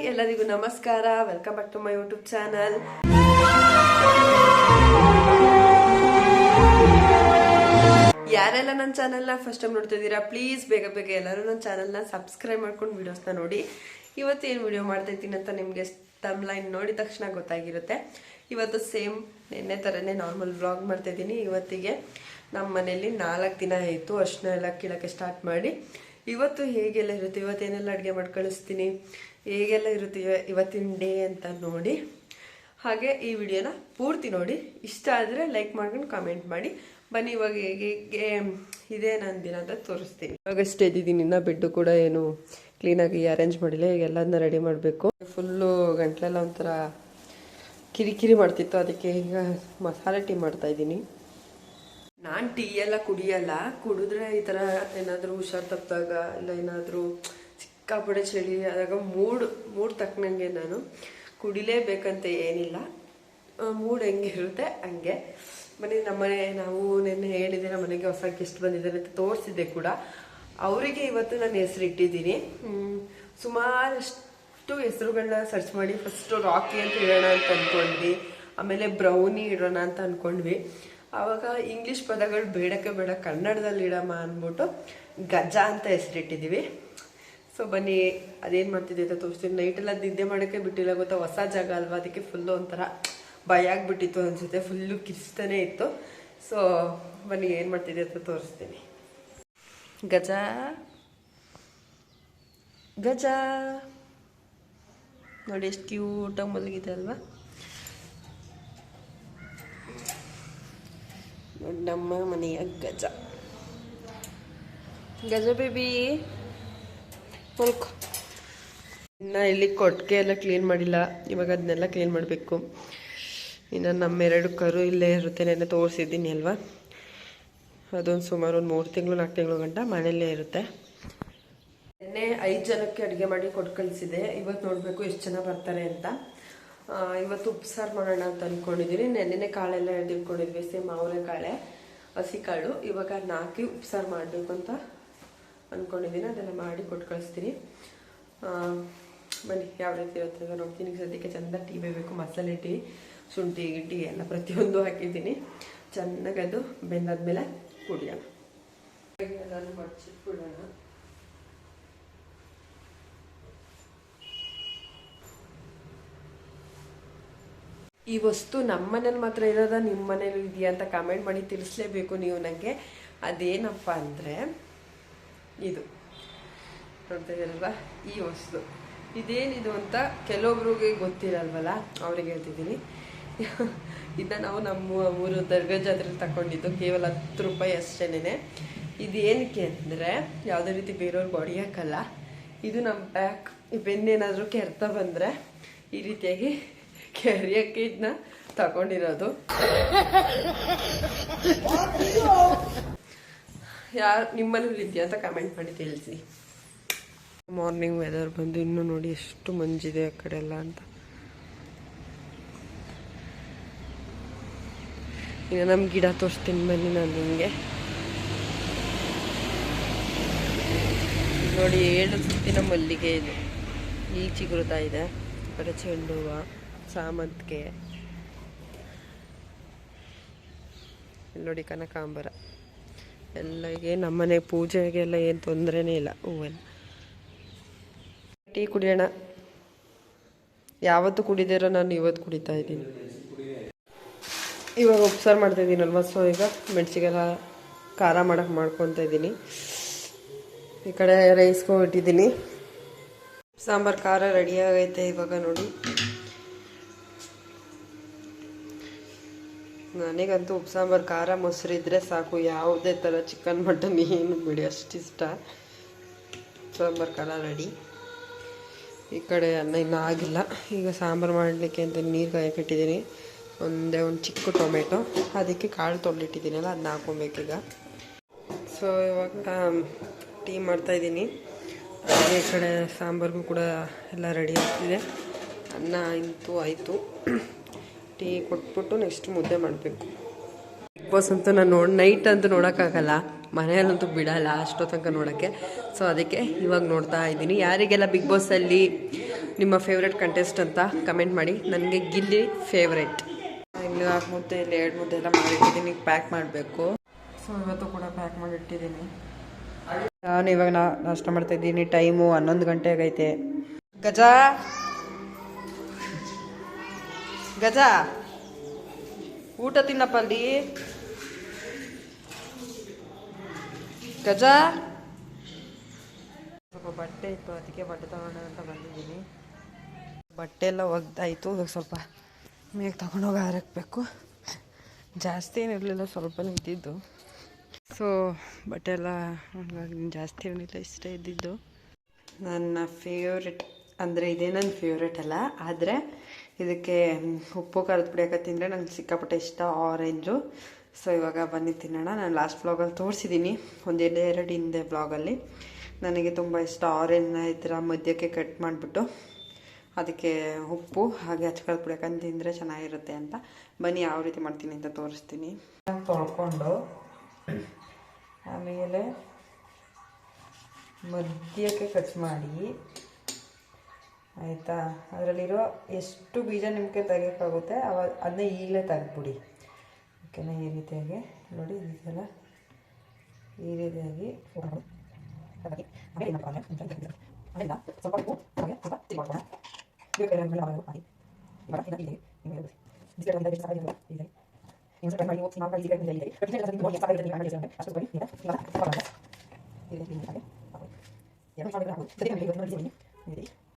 ಎಲ್ಲರಿಗೂ ನಮಸ್ಕಾರ. Welcome back to my YouTube channel. ಯಾರೆಲ್ಲ ನನ್ನ ಚಾನಲ್ನ ಫಸ್ಟ್ ಟೈಮ್ ನೋಡ್ತಾ ಇದ್ದೀರಾ, ಪ್ಲೀಸ್ ಬೇಗ ಬೇಗ ಎಲ್ಲರೂ ನನ್ನ ಚಾನಲ್ನ ಸಬ್ಸ್ಕ್ರೈಬ್ ಮಾಡ್ಕೊಂಡು ವಿಡಿಯೋಸ್ನ ನೋಡಿ. ಇವತ್ತು ಏನು ವಿಡಿಯೋ ಮಾಡ್ತಾ ಇದ್ದೀನಿ ಅಂತ ನಿಮಗೆ ತಮ್ಲೈನ್ ನೋಡಿದ ತಕ್ಷಣ ಗೊತ್ತಾಗಿರುತ್ತೆ. ಇವತ್ತು ಸೇಮ್ ನಿನ್ನೆ ಥರನೇ ನಾರ್ಮಲ್ ವ್ಲಾಗ್ ಮಾಡ್ತಾ ಇದ್ದೀನಿ. ಇವತ್ತಿಗೆ ನಮ್ಮ ಮನೇಲಿ 4 ದಿನ ಆಯಿತು ಅಷ್ಟನ್ನ ಎಲ್ಲ ಕೀಳಕ್ಕೆ ಸ್ಟಾರ್ಟ್ ಮಾಡಿ. ಇವತ್ತು ಹೇಗೆಲ್ಲ ಇರುತ್ತೆ, ಇವತ್ತೇನೆಲ್ಲ ಅಡುಗೆ ಮಾಡಿ ಕಳಿಸ್ತೀನಿ, ಹೇಗೆಲ್ಲ ಇರುತ್ತೆ ಇವತ್ತಿನ ಡೇ ಅಂತ ನೋಡಿ. ಹಾಗೆ ಈ ವಿಡಿಯೋನ ಪೂರ್ತಿ ನೋಡಿ. ಇಷ್ಟ ಆದರೆ ಲೈಕ್ ಮಾಡ್ಕೊಂಡು ಕಾಮೆಂಟ್ ಮಾಡಿ. ಬನ್ನಿ ಇವಾಗ ಹೇಗೆ ಇದೇ ನನ್ನ ದಿನ ಅಂತ ತೋರಿಸ್ತೀನಿ. ಇವಾಗಷ್ಟೇ ಎದ್ದಿದ್ದೀನಿ, ಇನ್ನು ಬೆಡ್ಡು ಕೂಡ ಏನು ಕ್ಲೀನಾಗಿ ಅರೇಂಜ್ ಮಾಡಿಲ್ಲ. ಈಗ ಎಲ್ಲದನ್ನ ರೆಡಿ ಮಾಡಬೇಕು. ಫುಲ್ಲು ಗಂಟ್ಲೆಲ್ಲ ಒಂಥರ ಕಿರಿಕಿರಿ ಮಾಡ್ತಿತ್ತು, ಅದಕ್ಕೆ ಈಗ ಮಸಾಲೆ ಟೀ ಮಾಡ್ತಾಯಿದ್ದೀನಿ. ನಾನು ಟೀ ಎಲ್ಲ ಕುಡಿಯಲ್ಲ. ಕುಡಿದ್ರೆ ಈ ಥರ ಏನಾದರೂ ಹುಷಾರು ತಪ್ಪಿದಾಗ ಇಲ್ಲ ಏನಾದರೂ ಸಿಕ್ಕಾಪಡೆ ಚಳಿ ಆದಾಗ ಮೂಡ್ ತಕ್ಕನಂಗೆ ನಾನು ಕುಡಿಲೇಬೇಕಂತ ಏನಿಲ್ಲ. ಮೂಡ್ ಹೆಂಗಿರುತ್ತೆ ಹಂಗೆ. ಮನೆ ನಮ್ಮನೆ ನಾವು ನೆನ್ನೆ ಹೇಳಿದ್ದೆ, ನಮ್ಮ ಮನೆಗೆ ಹೊಸ ಗೆಸ್ಟ್ ಬಂದಿದ್ದಾರೆ ಅಂತ ತೋರಿಸಿದ್ದೆ ಕೂಡ. ಅವರಿಗೆ ಇವತ್ತು ನಾನು ಹೆಸರು ಇಟ್ಟಿದ್ದೀನಿ. ಸುಮಾರಷ್ಟು ಹೆಸರುಗಳನ್ನ ಸರ್ಚ್ ಮಾಡಿ ಫಸ್ಟು ರಾಕಿ ಅಂತ ಇಡೋಣ ಅಂತ ಅಂದ್ಕೊಂಡ್ವಿ. ಆಮೇಲೆ ಬ್ರೌನಿ ಇಡೋಣ ಅಂತ ಅಂದ್ಕೊಂಡ್ವಿ. ಆವಾಗ ಇಂಗ್ಲೀಷ್ ಪದಗಳು ಬೇಡಕ್ಕೆ ಬೇಡ, ಕನ್ನಡದಲ್ಲಿ ಇಡಮ್ಮ ಅಂದ್ಬಿಟ್ಟು ಗಜ ಅಂತ ಹೆಸರಿಟ್ಟಿದ್ದೀವಿ. ಸೊ ಬನ್ನಿ ಅದೇನು ಮಾಡ್ತಿದ್ದೆ ಅಂತ ತೋರಿಸ್ತೀನಿ. ನೈಟೆಲ್ಲ ನಿದ್ದೆ ಮಾಡೋಕ್ಕೆ ಬಿಟ್ಟಿಲ್ಲ, ಗೊತ್ತಾ, ಹೊಸ ಜಾಗ ಅಲ್ವಾ, ಅದಕ್ಕೆ ಫುಲ್ಲು ಒಂಥರ ಭಯ ಆಗಿಬಿಟ್ಟಿತ್ತು ಅನಿಸುತ್ತೆ. ಫುಲ್ಲು ಕಿರಿಸ್ತಾನೆ ಇತ್ತು. ಸೊ ಬನ್ನಿ ಏನು ಮಾಡ್ತಿದ್ದೆ ಅಂತ ತೋರಿಸ್ತೀನಿ. ಗಜ ಗಜ ನೋಡಿ ಎಷ್ಟು ಕ್ಯೂಟಾಗಿ ಮಲಗಿದೆ ಅಲ್ವಾ. ನಮ್ಮ ಮನೆಯ ಗಜ ಗಜ ಬೇಬಿ ಮಲ್ಕೊ. ಇನ್ನು ಇಲ್ಲಿ ಕೊಟ್ಟಿಗೆ ಎಲ್ಲ ಕ್ಲೀನ್ ಮಾಡಿಲ್ಲ, ಇವಾಗ ಅದನ್ನೆಲ್ಲ ಕ್ಲೀನ್ ಮಾಡಬೇಕು. ಇನ್ನು ನಮ್ಮೆರಡು ಕರು ಇಲ್ಲೇ ಇರುತ್ತೆ. ನೆನ್ನೆ ತೋರಿಸಿದ್ದೀನಿ ಅಲ್ವಾ, ಅದೊಂದು ಸುಮಾರು ಒಂದು 3 ತಿಂಗಳು 4 ತಿಂಗಳು ಗಂಟ ಮನೆಯಲ್ಲೇ ಇರುತ್ತೆ. ನೆನ್ನೆ 5 ಜನಕ್ಕೆ ಅಡುಗೆ ಮಾಡಿ ಕೊಟ್ಟು ಕಳಿಸಿದೆ. ಇವತ್ತು ನೋಡಬೇಕು ಎಷ್ಟು ಜನ ಬರ್ತಾರೆ ಅಂತ. ಇವತ್ತು ಉಪ್ಸಾರು ಮಾಡೋಣ ಅಂತ ಅಂದ್ಕೊಂಡಿದ್ದೀನಿ. ನೆನ್ನೆ ಕಾಳೆಲ್ಲ ಎಳ್ದಿಟ್ಕೊಂಡಿದ್ವಿ, ಸೇಮ್ ಅವರೇ ಕಾಳೆ, ಹಸಿ ಕಾಳು. ಇವಾಗ 4 ಉಪ್ಸಾರು ಮಾಡಬೇಕು ಅಂತ ಅಂದ್ಕೊಂಡಿದ್ದೀನಿ. ಅದೆಲ್ಲ ಮಾಡಿ ಕೊಟ್ಟು ಕಳಿಸ್ತೀನಿ. ಬನ್ನಿ ಯಾವ ರೀತಿ ಇರುತ್ತೆ ಅಂತ ನೋಡ್ತೀನಿ. ಸದ್ಯಕ್ಕೆ ಚೆಂದ ಟೀ ಬೇಯಬೇಕು, ಮಸಾಲೆ ಟೀ, ಶುಂಠಿ ಗಿಡ್ಡಿ ಎಲ್ಲ ಪ್ರತಿಯೊಂದು ಹಾಕಿದ್ದೀನಿ. ಚೆನ್ನಾಗಿ ಅದು ಬೆಂದಾದ್ಮೇಲೆ ಕುಡಿಯೋಣ. ಎಲ್ಲರೂ ಮಡ್ಚಿಟ್ಬಿಡೋಣ. ಈ ವಸ್ತು ನಮ್ಮ ಮನೇಲಿ ಮಾತ್ರ ಇರೋದ, ನಿಮ್ಮ ಮನೇಲಿ ಇದೆಯಾ ಅಂತ ಕಮೆಂಟ್ ಮಾಡಿ ತಿಳಿಸ್ಲೇಬೇಕು ನೀವು ನನಗೆ. ಅದೇನಪ್ಪ ಅಂದರೆ ಇದು ನೋಡ್ತಾ ಇದ್ದೀರಲ್ವ, ಈ ವಸ್ತು ಇದೇನಿದು ಅಂತ ಕೆಲವೊಬ್ರಿಗೆ ಗೊತ್ತಿರಲ್ವಲ್ಲ, ಅವ್ರಿಗೆ ಹೇಳ್ತಿದ್ದೀನಿ. ಇದನ್ನ ನಾವು ನಮ್ಮ ಊರು ದರ್ಗಾ ಜಾತ್ರೆಯಲ್ಲಿ ತಗೊಂಡಿದ್ದು, ಕೇವಲ 10 ರೂಪಾಯಿ ಅಷ್ಟೇನೆ. ಇದೇನಕ್ಕೆ ಅಂದರೆ ಯಾವುದೇ ರೀತಿ ಬೇರೆಯವ್ರಿಗೆ ಹೊಡಿಯೋಕ್ಕಲ್ಲ. ಇದು ನಮ್ಮ ಬ್ಯಾಕ್ ಬೆನ್ನೇನಾದರೂ ಕೆರ್ತ ಬಂದರೆ ಈ ರೀತಿಯಾಗಿ ಕೆರಿಯಕ್ಕೆ ಇದನ್ನ ತಗೊಂಡಿರೋದು. ಯಾರು ನಿಮ್ಮಲ್ಲೂ ಇದೆಯಾ ಅಂತ ಕಮೆಂಟ್ ಮಾಡಿ ತಿಳಿಸಿ. ಮಾರ್ನಿಂಗ್ ವೆದರ್ ಬಂದು ಇನ್ನೂ ನೋಡಿ ಎಷ್ಟು ಮಂಜಿದೆ ಆ ಕಡೆ ಎಲ್ಲ ಅಂತ. ಈಗ ನಮ್ಮ ಗಿಡ ತೋರಿಸ್ತೀನಿ ಬನ್ನಿ ನಾನು ನಿಮಗೆ. ನೋಡಿ 7 ಸುತ್ತಿನ ಮಲ್ಲಿಗೆ ಇದು, ಈ ಚಿಗುರುತ್ತಾ ಇದೆ. ಈ ಕಡೆ ಚೆಂಡು ಹೂವು, ಸಾಮಂತಿಗೆ, ನೋಡಿ ಕನಕಾಂಬರ ಎಲ್ಲ. ಈಗ ನಮ್ಮನೆ ಪೂಜೆಗೆಲ್ಲ ಏನು ತೊಂದರೆನೇ ಇಲ್ಲ. ಹೂವೆಲ್ಲ ಟೀ ಕುಡಿಯೋಣ. ಯಾವತ್ತೂ ಕುಡಿದಿರೋ ನಾನು ಇವತ್ತು ಕುಡಿತಾ ಇದ್ದೀನಿ. ಇವಾಗ ಉಪ್ಸಾರು ಮಾಡ್ತಾ ಇದ್ದೀನಲ್ವ, ಸೊ ಈಗ ಮೆಣಸಿಗೆಲ್ಲ ಖಾರ ಮಾಡ್ಕೊತಾ ಇದ್ದೀನಿ. ಈ ಕಡೆ ರೈಸ್ಗೂ ಇಟ್ಟಿದ್ದೀನಿ. ಸಾಂಬಾರು ಖಾರ ರೆಡಿ ಆಗೈತೆ ಇವಾಗ ನೋಡಿ. ನನಗಂತೂ ಉಪ್ಸಾಂಬಾರು ಖಾರ ಮೊಸರು ಇದ್ದರೆ ಸಾಕು, ಯಾವುದೇ ಥರ ಚಿಕನ್ ಮಟನ್ ಏನು ಬಿಡಿ ಅಷ್ಟಿಷ್ಟ. ಸಾಂಬಾರು ಖಾರ ರೆಡಿ. ಈ ಕಡೆ ಅನ್ನ ಇನ್ನೂ ಆಗಿಲ್ಲ. ಈಗ ಸಾಂಬಾರು ಮಾಡಲಿಕ್ಕೆ ಅಂತ ನೀರು ಕಾಯಕ್ಕೆ ಇಟ್ಟಿದ್ದೀನಿ. ಒಂದು ಚಿಕ್ಕ ಟೊಮೆಟೊ, ಅದಕ್ಕೆ ಕಾಳು ತೊಳೆದಿಟ್ಟಿದ್ದೀನಲ್ಲ ಅದನ್ನ ಹಾಕೊಬೇಕೀಗ. ಸೊ ಇವಾಗ ಟೀ ಮಾಡ್ತಾಯಿದ್ದೀನಿ. ಈ ಕಡೆ ಸಾಂಬಾರಿಗೂ ಕೂಡ ಎಲ್ಲ ರೆಡಿ ಆಗ್ತಿದೆ. ಅನ್ನ ಅಂತೂ ಆಯಿತು. ಟೀ ಕೊಟ್ಬಿಟ್ಟು ನೆಕ್ಸ್ಟ್ ಮುದ್ದೆ ಮಾಡಬೇಕು. ಬಿಗ್ ಬಾಸ್ ಅಂತೂ ನಾನು ನೈಟ್ ಅಂತೂ ನೋಡೋಕ್ಕಾಗಲ್ಲ, ಮನೆಯಲ್ಲಂತೂ ಬಿಡಲ್ಲ ಅಷ್ಟೋ ತನಕ ನೋಡೋಕ್ಕೆ. ಸೊ ಅದಕ್ಕೆ ಇವಾಗ ನೋಡ್ತಾ ಇದ್ದೀನಿ. ಯಾರಿಗೆಲ್ಲ ಬಿಗ್ ಬಾಸಲ್ಲಿ ನಿಮ್ಮ ಫೇವ್ರೆಟ್ ಕಂಟೆಸ್ಟ್ ಅಂತ ಕಮೆಂಟ್ ಮಾಡಿ. ನನಗೆ ಗಿಲ್ಲಿ ಫೇವ್ರೆಟ್. ಇಲ್ಲಿ 4 ಮುದ್ದೆ, ಇಲ್ಲಿ 2 ಮುದ್ದೆ ಎಲ್ಲ ಮಾಡಿಟ್ಟಿದ್ದೀನಿ, ಪ್ಯಾಕ್ ಮಾಡಬೇಕು. ಸೊ ಇವತ್ತು ಕೂಡ ಪ್ಯಾಕ್ ಮಾಡಿಟ್ಟಿದ್ದೀನಿ. ನಾನು ಇವಾಗ ನಾಷ್ಟ ಮಾಡ್ತಾಯಿದ್ದೀನಿ. ಟೈಮು 11 ಗಂಟೆ ಆಗೈತೆ. ಗಜ ಗಜ ಊಟ ತಿನ್ನಪ್ಪ ಅಲ್ಲಿ. ಗಜ ಸ್ವಲ್ಪ ಬಟ್ಟೆ ಇತ್ತು, ಅದಕ್ಕೆ ಬಟ್ಟೆ ತಗೊಂಡು ಅಂತ ಬಂದಿದ್ದೀನಿ. ಬಟ್ಟೆ ಎಲ್ಲ ಒಗ್ದಾಯಿತು. ಇವಾಗ ಸ್ವಲ್ಪ ಮೇಗೆ ತಗೊಂಡೋಗಿ ಹಾರಕ್ಬೇಕು. ಜಾಸ್ತಿ ಏನಿರಲಿಲ್ಲ, ಸ್ವಲ್ಪ ಇದ್ದಿದ್ದು. ಸೊ ಬಟ್ಟೆ ಎಲ್ಲ ಜಾಸ್ತಿ ಏನಿಲ್ಲ, ಇಷ್ಟೇ ಇದ್ದಿದ್ದು. ನನ್ನ ಫೇವ್ರೆಟ್ ಅಂದರೆ ಇದೇ ನನ್ನ ಫೇವ್ರೆಟ್ ಅಲ್ಲ, ಆದರೆ ಇದಕ್ಕೆ ಉಪ್ಪು ಖಾರದ ಪುಡಿ ಹಾಕಿ ತಿಂದರೆ ನಂಗೆ ಸಿಕ್ಕಾಪಟ್ಟೆ ಇಷ್ಟ, ಆರೆಂಜು. ಸೊ ಇವಾಗ ಬನ್ನಿ ತಿನ್ನೋಣ. ನಾನು ಲಾಸ್ಟ್ ವ್ಲಾಗಲ್ಲಿ ತೋರಿಸಿದ್ದೀನಿ, ಒಂದೆರಡು ಹಿಂದೆ ವ್ಲಾಗಲ್ಲಿ. ನನಗೆ ತುಂಬ ಇಷ್ಟ ಆರೆಂಜ್ನ ಈ ಥರ ಮಧ್ಯಕ್ಕೆ ಕಟ್ ಮಾಡಿಬಿಟ್ಟು ಅದಕ್ಕೆ ಉಪ್ಪು ಹಾಗೆ ಹಚ್ಕೊಳ್ಳೋದು ಪುಡಿ ಹಾಕಂಡು ತಿಂದರೆ ಚೆನ್ನಾಗಿರುತ್ತೆ ಅಂತ. ಬನ್ನಿ ಯಾವ ರೀತಿ ಮಾಡ್ತೀನಿ ಅಂತ ತೋರಿಸ್ತೀನಿ. ತೊಳ್ಕೊಂಡು ಆಮೇಲೆ ಮಧ್ಯಕ್ಕೆ ಕಟ್ ಮಾಡಿ, ಆಯಿತಾ. ಅದರಲ್ಲಿರೋ ಎಷ್ಟು ಬೀಜ ನಿಮಗೆ ತೆಗಿಯೋಕ್ಕಾಗುತ್ತೆ ಅದನ್ನ ಈಗಲೇ ತೆಗೆದ್ಬಿಡಿ, ಓಕೆನಾ. ಈ ರೀತಿಯಾಗಿ ನೋಡಿ, ಇದೆಲ್ಲ ಈ ರೀತಿಯಾಗಿ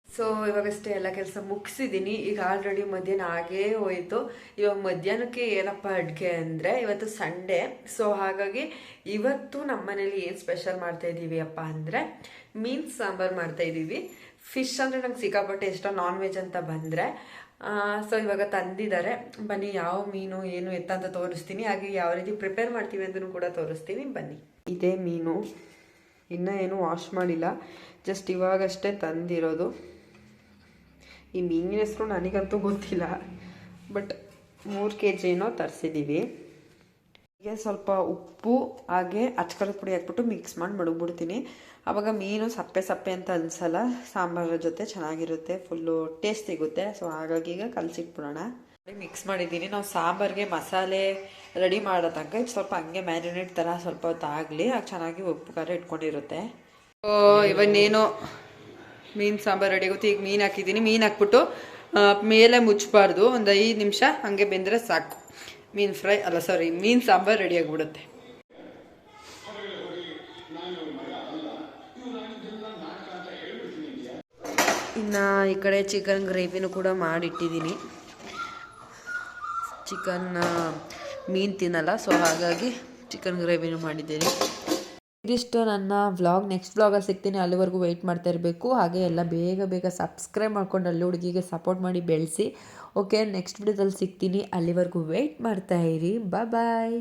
ಸೊ ಇವಾಗಷ್ಟೇ ಎಲ್ಲ ಕೆಲಸ ಮುಗಿಸಿದ್ದೀನಿ. ಈಗ ಆಲ್ರೆಡಿ ಮಧ್ಯಾಹ್ನ ಆಗೇ ಹೋಯಿತು. ಇವಾಗ ಮಧ್ಯಾಹ್ನಕ್ಕೆ ಏನಪ್ಪ ಅಡುಗೆ ಅಂದರೆ, ಇವತ್ತು ಸಂಡೇ. ಸೊ ಹಾಗಾಗಿ ಇವತ್ತು ನಮ್ಮ ಮನೇಲಿ ಏನು ಸ್ಪೆಷಲ್ ಮಾಡ್ತಾಯಿದ್ದೀವಿ ಅಪ್ಪ ಅಂದರೆ, ಮೀನು ಸಾಂಬಾರು ಮಾಡ್ತಾಯಿದ್ದೀವಿ. ಫಿಶ್ ಅಂದರೆ ನಂಗೆ ಸಿಕ್ಕಾಪಟ್ಟೆ ಇಷ್ಟ, ನಾನ್ ವೆಜ್ ಅಂತ ಬಂದರೆ. ಸೊ ಇವಾಗ ತಂದಿದ್ದಾರೆ. ಬನ್ನಿ ಯಾವ ಮೀನು ಏನು ಎತ್ತ ಅಂತ ತೋರಿಸ್ತೀನಿ, ಹಾಗೆ ಯಾವ ರೀತಿ ಪ್ರಿಪೇರ್ ಮಾಡ್ತೀವಿ ಅಂತಲೂ ಕೂಡ ತೋರಿಸ್ತೀನಿ. ಬನ್ನಿ. ಇದೇ ಮೀನು, ಇನ್ನೂ ಏನು ವಾಶ್ ಮಾಡಿಲ್ಲ, ಜಸ್ಟ್ ಇವಾಗಷ್ಟೇ ತಂದಿರೋದು. ಈ ಮೀನಿನ ಹೆಸರು ನನಗಂತೂ ಗೊತ್ತಿಲ್ಲ, ಬಟ್ 3 kg ಏನೋ ತರಿಸಿದ್ದೀವಿ. ಹೀಗೆ ಸ್ವಲ್ಪ ಉಪ್ಪು ಹಾಗೆ ಅಚ್ಕರದ ಪುಡಿ ಹಾಕ್ಬಿಟ್ಟು ಮಿಕ್ಸ್ ಮಾಡಿ ಮಡಗ್ಬಿಡ್ತೀನಿ. ಆವಾಗ ಮೀನು ಸಪ್ಪೆ ಸಪ್ಪೆ ಅಂತ ಅನಿಸಲ್ಲ, ಸಾಂಬಾರ ಜೊತೆ ಚೆನ್ನಾಗಿರುತ್ತೆ, ಫುಲ್ಲು ಟೇಸ್ಟ್ ಸಿಗುತ್ತೆ. ಸೊ ಹಾಗಾಗಿ ಈಗ ಕಲಸಿಟ್ಬಿಡೋಣ. ಮಿಕ್ಸ್ ಮಾಡಿದ್ದೀನಿ. ನಾವು ಸಾಂಬಾರಿಗೆ ಮಸಾಲೆ ರೆಡಿ ಮಾಡೋ ತನಕ ಸ್ವಲ್ಪ ಹಂಗೆ ಮ್ಯಾರಿನೇಟ್ ಥರ ಸ್ವಲ್ಪ ಹೊತ್ತು ಆಗಲಿ, ಆಗ ಚೆನ್ನಾಗಿ ಉಪ್ಪು ಖಾರ ಇಟ್ಕೊಂಡಿರುತ್ತೆ. ಸೊ ಇವನ್ನೇನು ಮೀನು ಸಾಂಬಾರು ರೆಡಿ ಆಗುತ್ತೆ. ಈಗ ಮೀನು ಹಾಕಿದ್ದೀನಿ. ಮೀನು ಹಾಕ್ಬಿಟ್ಟು ಮೇಲೆ ಮುಚ್ಚಬಾರ್ದು, ಒಂದು 5 ನಿಮಿಷ ಹಂಗೆ ಬೆಂದರೆ ಸಾಕು. ಮೀನು ಫ್ರೈ ಅಲ್ಲ, ಸಾರಿ, ಮೀನು ಸಾಂಬಾರು ರೆಡಿ ಆಗಿಬಿಡುತ್ತೆ. ಇನ್ನು ಈ ಕಡೆ ಚಿಕನ್ ಗ್ರೇವಿನೂ ಕೂಡ ಮಾಡಿಟ್ಟಿದ್ದೀನಿ. ಮೀನು ತಿನ್ನಲ್ಲ, ಸೊ ಹಾಗಾಗಿ ಚಿಕನ್ ಗ್ರೇವಿನೂ ಮಾಡಿದ್ದೀನಿ. ಇದಿಷ್ಟು ನನ್ನ ವ್ಲಾಗ್. ನೆಕ್ಸ್ಟ್ ವ್ಲಾಗಲ್ಲಿ ಸಿಗ್ತೀನಿ, ಅಲ್ಲಿವರೆಗೂ ವೆಯ್ಟ್ ಮಾಡ್ತಾ ಇರಬೇಕು. ಹಾಗೆ ಎಲ್ಲ ಬೇಗ ಸಬ್ಸ್ಕ್ರೈಬ್ ಮಾಡ್ಕೊಂಡು ಅಲ್ಲಿ ಹುಡುಗಿಗೆ ಸಪೋರ್ಟ್ ಮಾಡಿ ಬೆಳೆಸಿ. ಓಕೆ, ನೆಕ್ಸ್ಟ್ ವಿಡಿಯೋದಲ್ಲಿ ಸಿಗ್ತೀನಿ, ಅಲ್ಲಿವರೆಗೂ ವೆಯ್ಟ್ ಮಾಡ್ತಾ ಇರಿ. ಬಾಯ್.